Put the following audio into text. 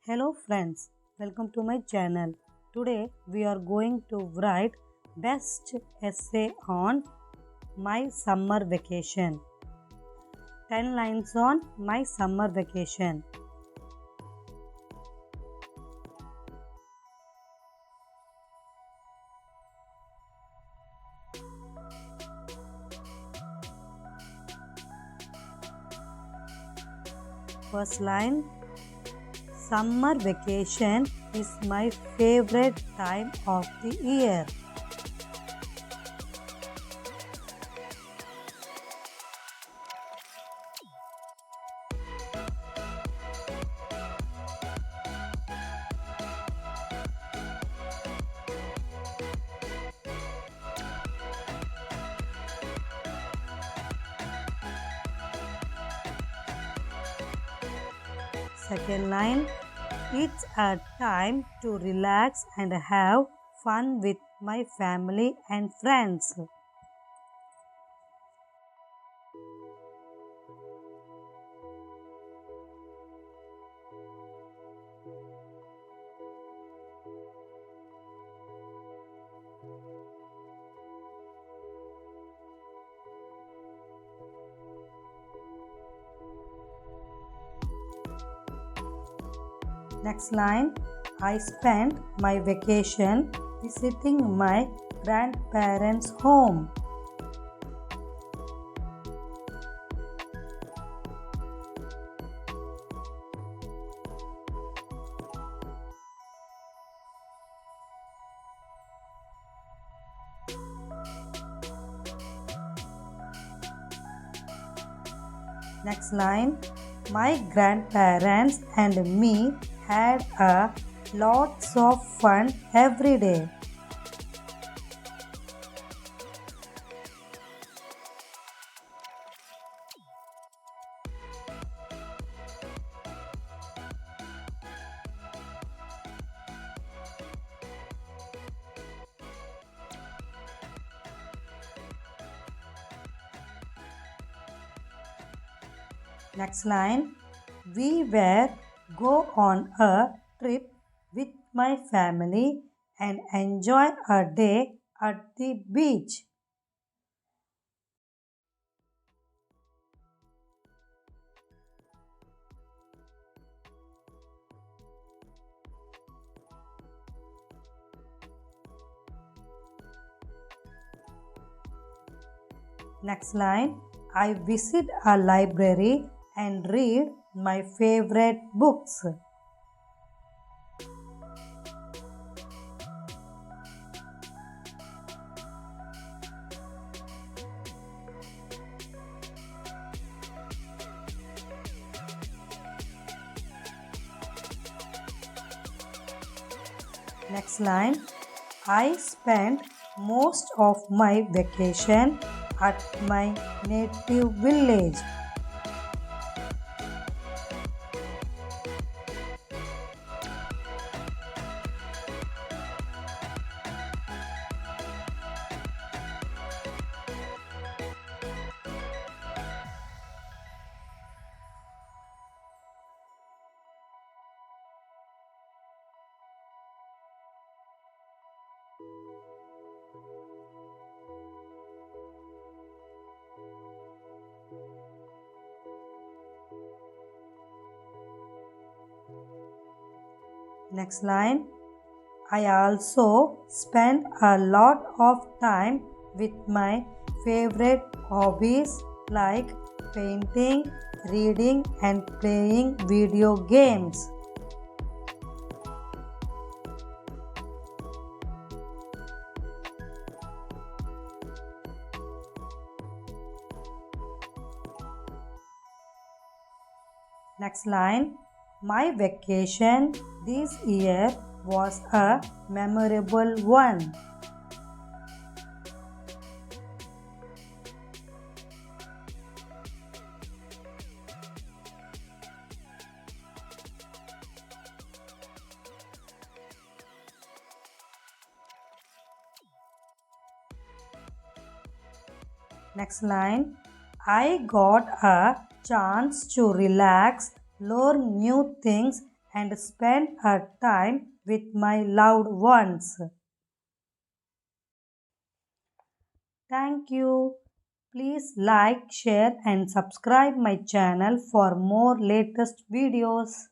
Hello friends, welcome to my channel. Today we are going to write best essay on my summer vacation. 10 lines on my summer vacation. First line, summer vacation is my favorite time of the year. Second line, it's a time to relax and have fun with my family and friends. Next line, I spent my vacation visiting my grandparents' home. Next line, my grandparents and me had a lots of fun every day. Next line, we were go on a trip with my family and enjoy a day at the beach. Next line, I visit a library and read my favorite books. Next line, I spent most of my vacation at my native village. Next line, I also spend a lot of time with my favorite hobbies like painting, reading, and playing video games. Next line, my vacation this year was a memorable one. Next line, I got a chance to relax, learn new things, and spend a time with my loved ones. Thank you. Please like, share and subscribe my channel for more latest videos.